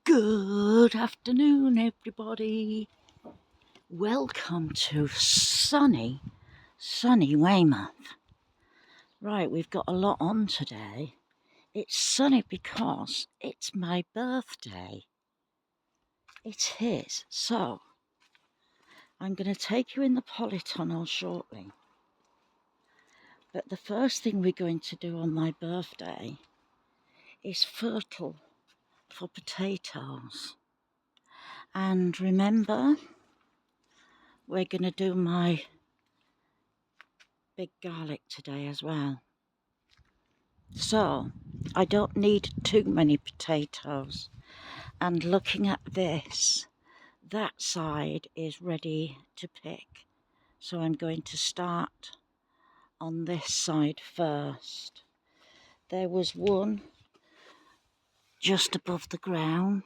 Good afternoon, everybody. Welcome to sunny Weymouth. Right, we've got a lot on today. It's sunny because it's my birthday. It is. So, I'm going to take you in the polytunnel shortly. But the first thing we're going to do on my birthday is fertile for potatoes. And remember, we're going to do my big garlic today as well. So I don't need too many potatoes. And looking at this, that side is ready to pick. So I'm going to start on this side first. There was one just above the ground,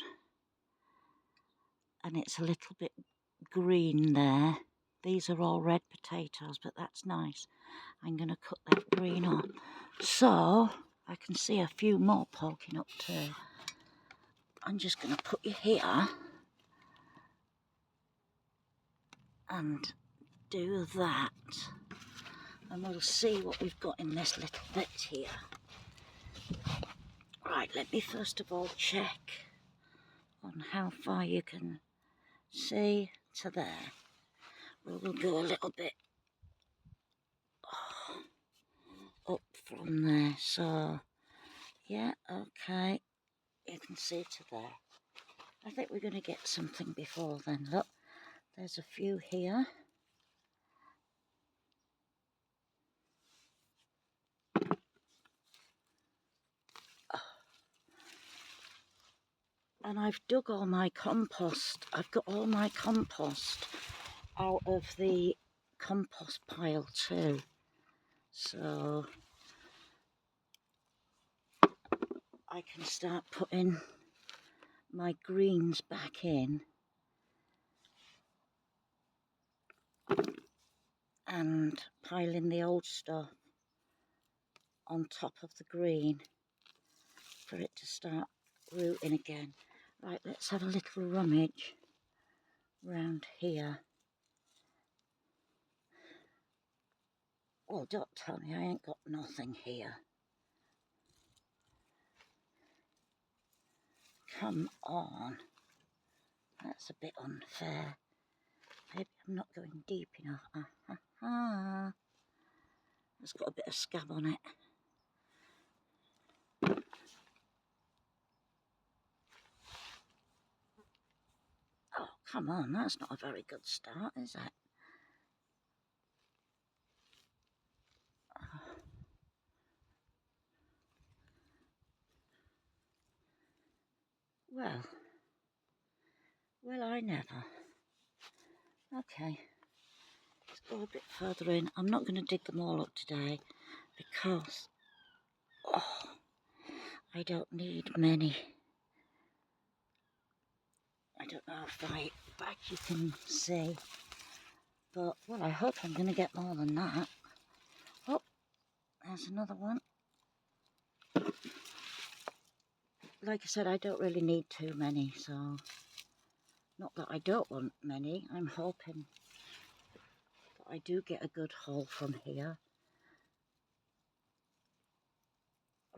and it's a little bit green there. These are all red potatoes, but that's nice. I'm going to cut that green off. So I can see a few more poking up too. I'm just going to put you here and do that. And we'll see what we've got in this little bit here. Right, let me first of all check on how far you can see to there. We'll go a little bit up from there. So, yeah, okay. You can see to there. I think we're going to get something before then. Look, there's a few here. And I've dug all my compost. I've got all my compost out of the compost pile too. So I can start putting my greens back in and piling the old stuff on top of the green for it to start rooting again. Right, let's have a little rummage round here. Well, don't tell me I ain't got nothing here. Come on. That's a bit unfair. Maybe I'm not going deep enough. It's got a bit of scab on it. Oh, come on, that's not a very good start, is it? Well, I never. Okay, let's go a bit further in. I'm not going to dig them all up today because I don't need many. I don't know if back you can see, but well, I hope I'm going to get more than that. Oh, there's another one. Like I said, I don't really need too many, so not that I don't want many. I'm hoping that I do get a good haul from here.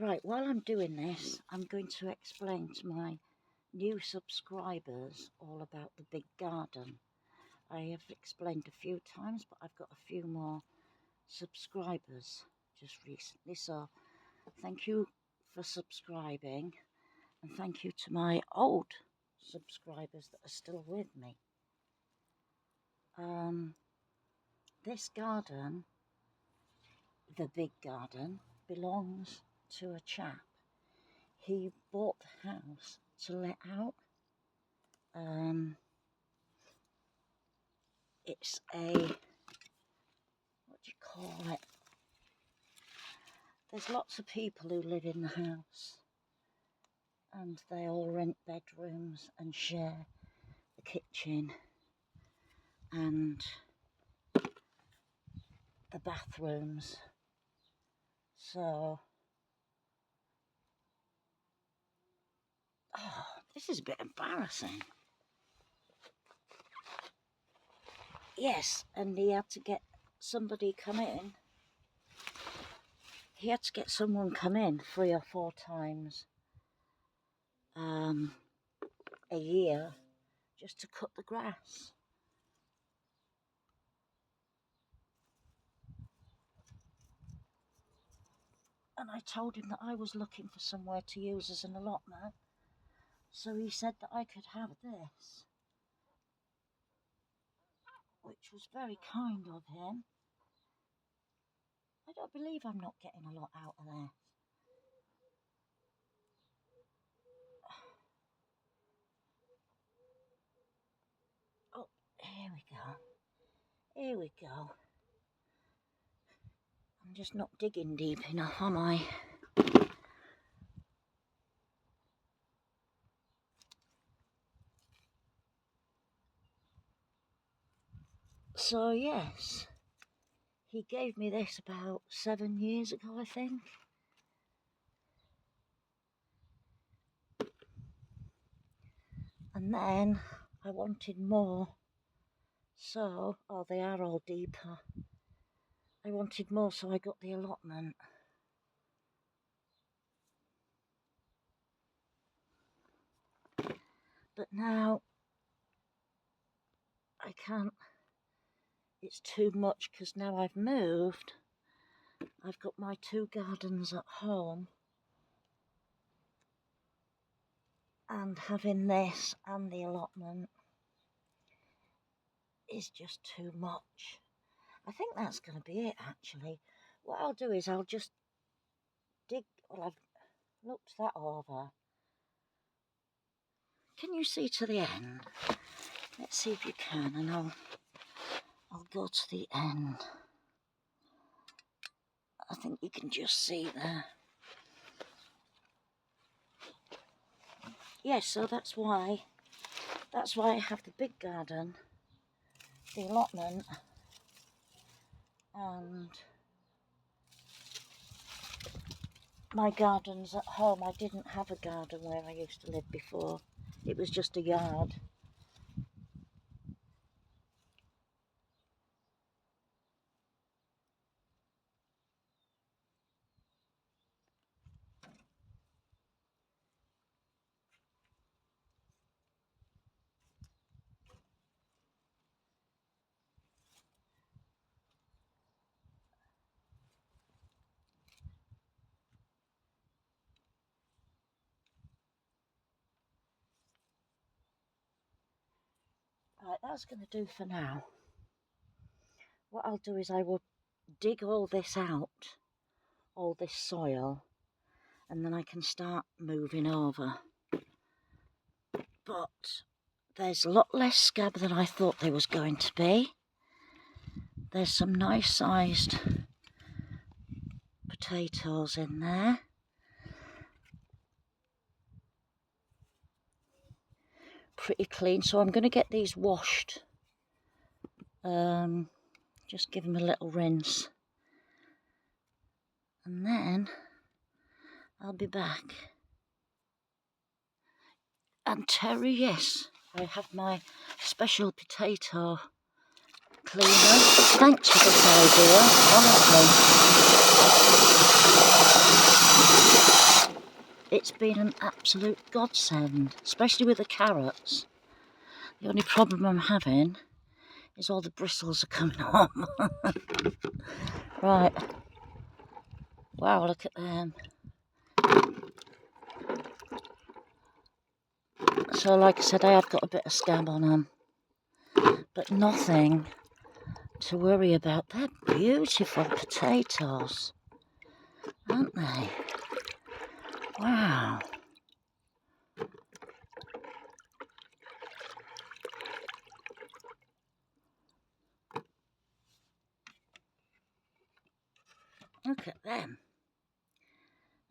Right, while I'm doing this, I'm going to explain to my new subscribers all about the big garden. I have explained a few times, but I've got a few more subscribers just recently, so thank you for subscribing, and thank you to my old subscribers that are still with me. This garden, the big garden, belongs to a chap. He bought the house to let out. It's a, what do you call it? There's lots of people who live in the house, and they all rent bedrooms and share the kitchen and the bathrooms. So, This is a bit embarrassing. Yes, and he had to get somebody come in. He had to get someone come in 3 or 4 times a year just to cut the grass. And I told him that I was looking for somewhere to use as an allotment. So he said that I could have this, which was very kind of him. I don't believe I'm not getting a lot out of this. Oh, here we go. Here we go. I'm just not digging deep enough, am I? So, yes, he gave me this about 7 years ago, I think. And then I wanted more. So, oh, they are all deeper. I wanted more, so I got the allotment. But now I can't. It's too much because now I've moved. I've got my 2 gardens at home. And having this and the allotment is just too much. I think that's going to be it, actually. What I'll do is I'll just dig. Well, I've looked that over. Can you see to the end? Let's see if you can, and I'll go to the end. I think you can just see there. Yes, so that's why I have the big garden, the allotment, and my gardens at home. I didn't have a garden where I used to live before. It was just a yard. Right, that's going to do for now. What I'll do is I will dig all this out, all this soil, and then I can start moving over. But there's a lot less scab than I thought there was going to be. There's some nice sized potatoes in there. Pretty clean, so I'm going to get these washed. Just give them a little rinse. And then I'll be back. And Terry, yes, I have my special potato cleaner. Thanks for this idea, honestly. It's been an absolute godsend, especially with the carrots. The only problem I'm having is all the bristles are coming on. Right. Wow, look at them. So like I said, I have got a bit of scab on them, but nothing to worry about. They're beautiful potatoes, aren't they? Wow. Look at them.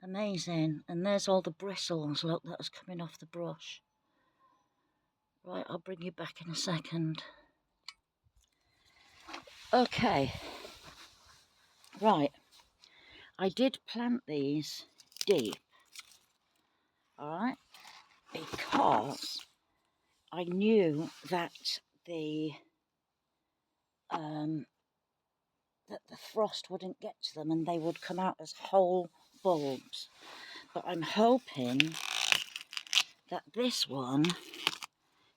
Amazing. And there's all the bristles, look, that was coming off the brush. Right, I'll bring you back in a second. Okay. Right. I did plant these deep. Alright. because I knew that the frost wouldn't get to them and they would come out as whole bulbs. But I'm hoping that this one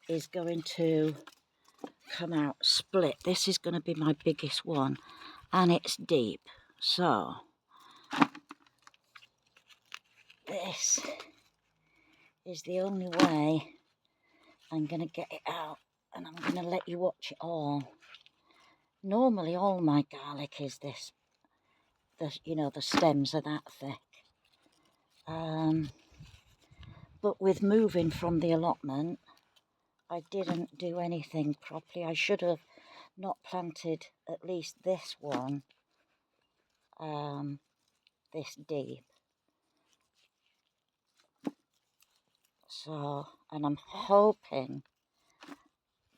is going to come out split. This is going to be my biggest one, and it's deep. So this is the only way I'm going to get it out, and I'm going to let you watch it all. Normally all my garlic is this, the stems are that thick. But with moving from the allotment, I didn't do anything properly. I should have not planted at least this one this deep. So, and I'm hoping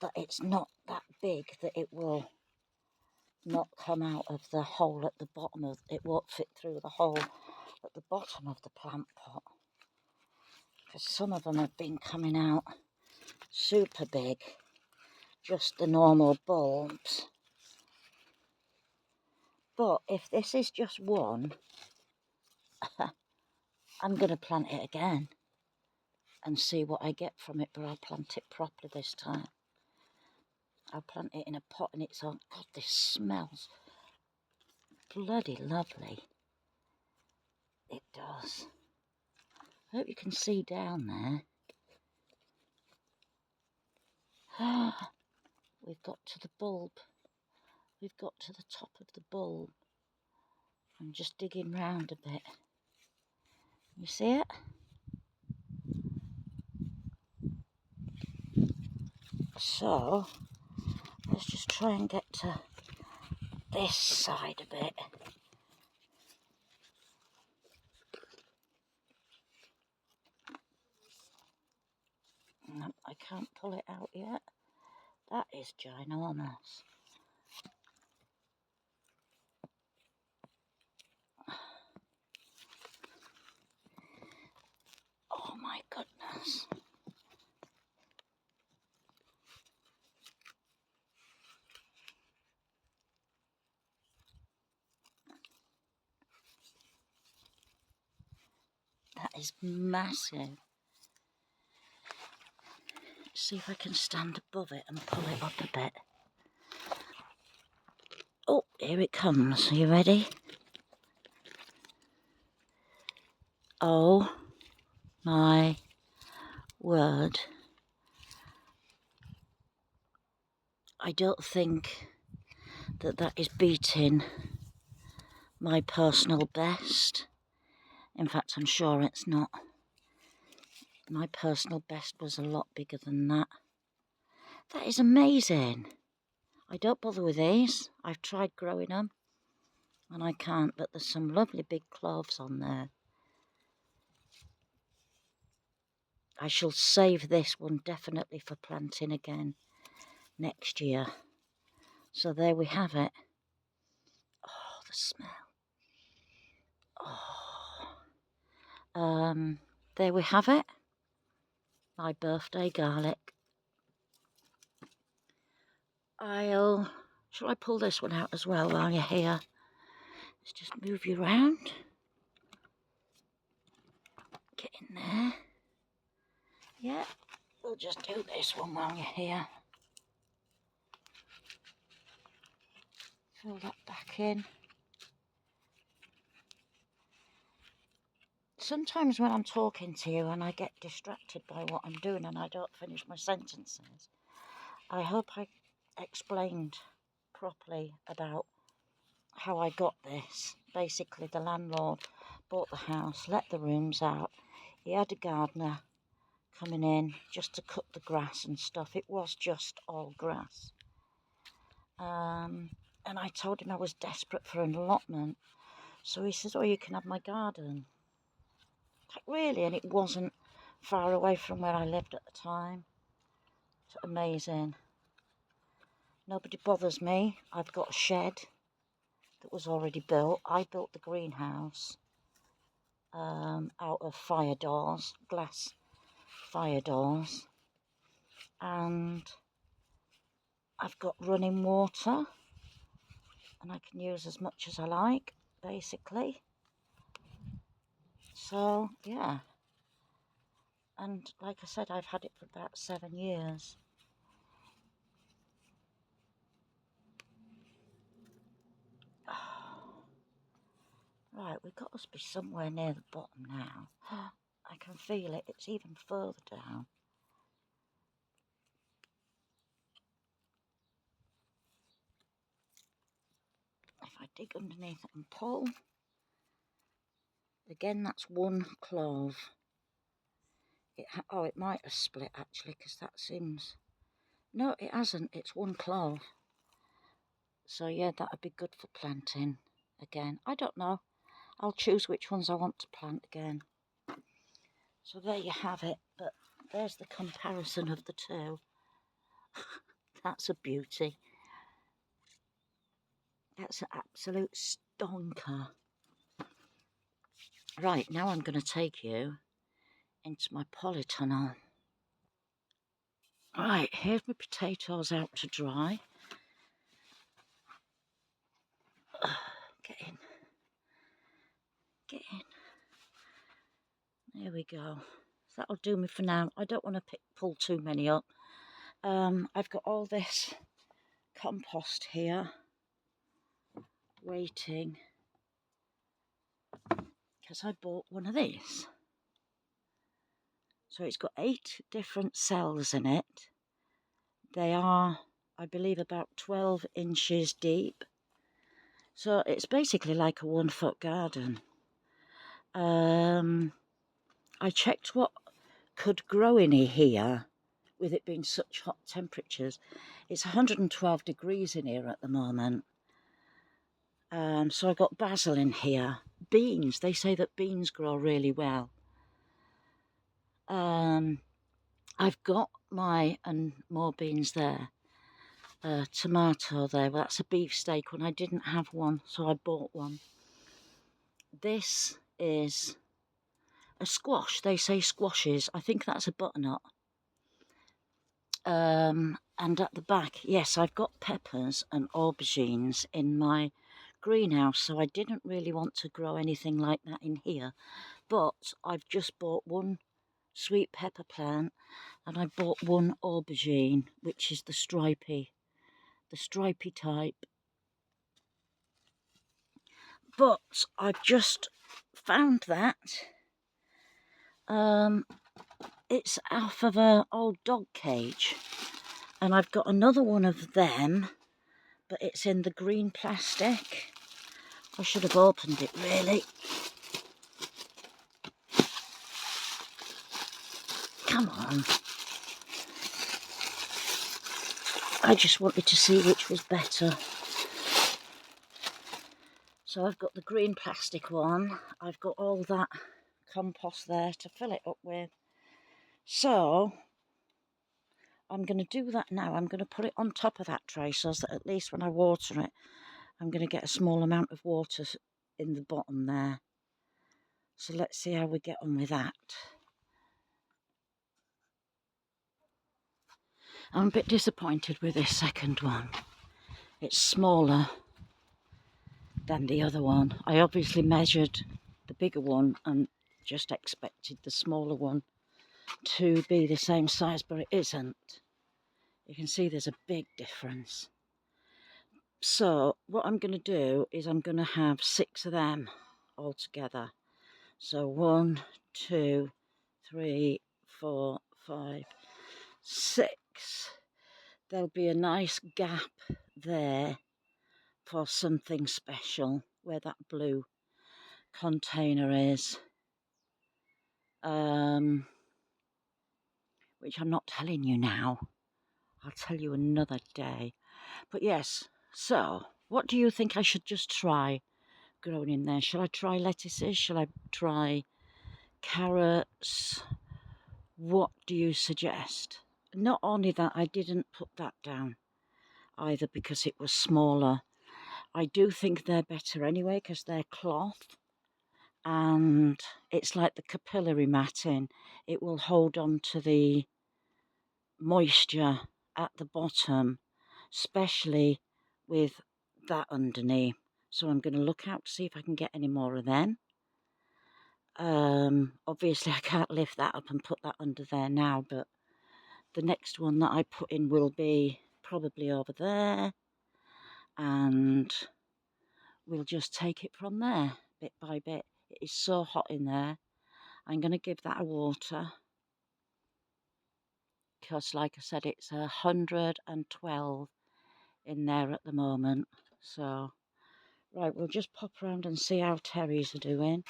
that it's not that big that it will not come out of the hole at the bottom of it, won't fit through the hole at the bottom of the plant pot, because some of them have been coming out super big, just the normal bulbs. But if this is just one, I'm going to plant it again and see what I get from it, but I'll plant it properly this time. I'll plant it in a pot and it's on. God, this smells bloody lovely. It does. I hope you can see down there. We've got to the bulb. We've got to the top of the bulb. I'm just digging round a bit. You see it? So, let's just try and get to this side a bit. No, I can't pull it out yet. That is ginormous. Oh my goodness. That is massive. Let's see if I can stand above it and pull it up a bit. Oh, here it comes. Are you ready? Oh my word. I don't think that is beating my personal best. In fact, I'm sure it's not. My personal best was a lot bigger than that. That is amazing. I don't bother with these. I've tried growing them and I can't, but there's some lovely big cloves on there. I shall save this one definitely for planting again next year. So there we have it. Oh, the smell. Oh. There we have it. My birthday garlic. Shall I pull this one out as well while you're here? Let's just move you around. Get in there. Yeah, we'll just do this one while you're here. Fill that back in. Sometimes when I'm talking to you and I get distracted by what I'm doing and I don't finish my sentences, I hope I explained properly about how I got this. Basically, the landlord bought the house, let the rooms out. He had a gardener coming in just to cut the grass and stuff. It was just all grass. And I told him I was desperate for an allotment. So he says, oh, you can have my garden. Like, really? And it wasn't far away from where I lived at the time. It's amazing. Nobody bothers me. I've got a shed that was already built. I built the greenhouse out of fire doors, glass fire doors, and I've got running water, and I can use as much as I like, basically. So yeah, and like I said, I've had it for about 7 years. Right, we've got to be somewhere near the bottom now. I can feel it, it's even further down. If I dig underneath it and pull, again, that's 1 clove. It might have split actually, because that seems... No, it hasn't, it's 1 clove. So yeah, that would be good for planting again. I don't know. I'll choose which ones I want to plant again. So there you have it, but there's the comparison of the two. That's a beauty. That's an absolute stonker. Right, now I'm going to take you into my polytunnel. Right, here's my potatoes out to dry. Get in. Get in. There we go. So that'll do me for now. I don't want to pull too many up. I've got all this compost here waiting, because I bought one of these. So it's got 8 different cells in it. They are, I believe, about 12 inches deep. So it's basically like a 1-foot garden. I checked what could grow in here with it being such hot temperatures. It's 112 degrees in here at the moment. So I got basil in here. Beans, they say that beans grow really well. I've got and more beans there. Tomato there, well, that's a beefsteak one. I didn't have one, so I bought one. This is a squash. They say squashes. I think that's a butternut. And at the back, yes, I've got peppers and aubergines in my greenhouse, so I didn't really want to grow anything like that in here. But I've just bought 1 sweet pepper plant, and I bought 1 aubergine, which is the stripy type. But I've just found that it's off of an old dog cage, and I've got another one of them, but it's in the green plastic. I should have opened it, really. Come on. I just wanted to see which was better. So I've got the green plastic one. I've got all that compost there to fill it up with. So I'm going to do that now. I'm going to put it on top of that tray so that at least when I water it, I'm going to get a small amount of water in the bottom there. So let's see how we get on with that. I'm a bit disappointed with this second one. It's smaller than the other one. I obviously measured the bigger one and just expected the smaller one to be the same size, but it isn't. You can see there's a big difference. So what I'm going to do is I'm going to have 6 of them all together. So 1, 2, 3, 4, 5, 6. There'll be a nice gap there for something special where that blue container is, which I'm not telling you now. I'll tell you another day. But yes, so what do you think I should just try growing in there? Shall I try lettuces? Shall I try carrots? What do you suggest? Not only that, I didn't put that down either because it was smaller. I do think they're better anyway because they're cloth, and it's like the capillary matting. It will hold on to the moisture at the bottom, especially with that underneath. So I'm going to look out to see if I can get any more of them. Obviously I can't lift that up and put that under there now, but the next one that I put in will be probably over there, and we'll just take it from there bit by bit. It is so hot in there. I'm going to give that a water because, like I said, it's 112 in there at the moment. So, right, we'll just pop around and see how Terry's are doing.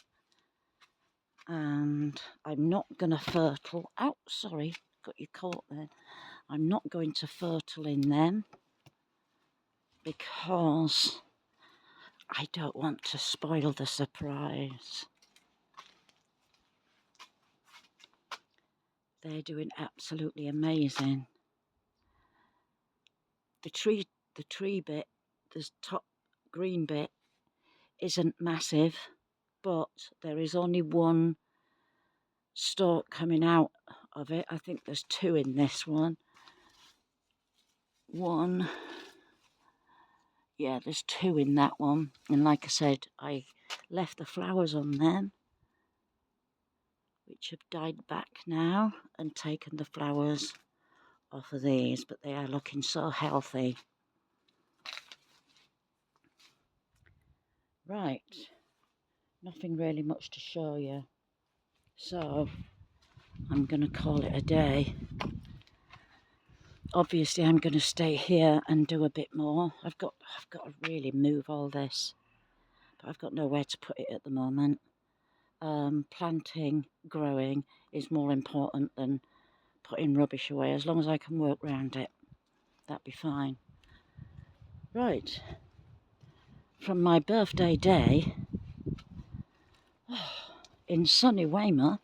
And I'm not going to fertile. Oh, sorry, got you caught there. I'm not going to fertile in them because I don't want to spoil the surprise. They're doing absolutely amazing. The tree bit, the top green bit, isn't massive, but there is only one stalk coming out of it. I think there's two in this one. Yeah, there's two in that one. And like I said, I left the flowers on them, which have died back now, and taken the flowers off of these, but they are looking so healthy. Right, nothing really much to show you, so I'm going to call it a day. Obviously I'm going to stay here and do a bit more. I've got to really move all this, but I've got nowhere to put it at the moment. Planting, growing is more important than putting rubbish away. As long as I can work around it, that'd be fine. Right, from my birthday day in sunny Weymouth,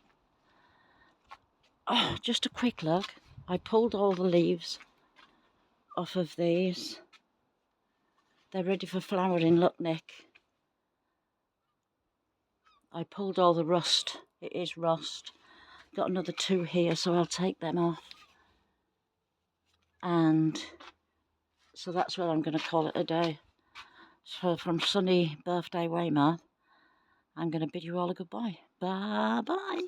just a quick look. I pulled all the leaves off of these. They're ready for flowering. Look, Nick. I pulled all the rust. It is rust. Got another two here, so I'll take them off. And so that's what I'm going to call it a day. So from sunny birthday Weymouth, I'm going to bid you all a goodbye. Bye-bye.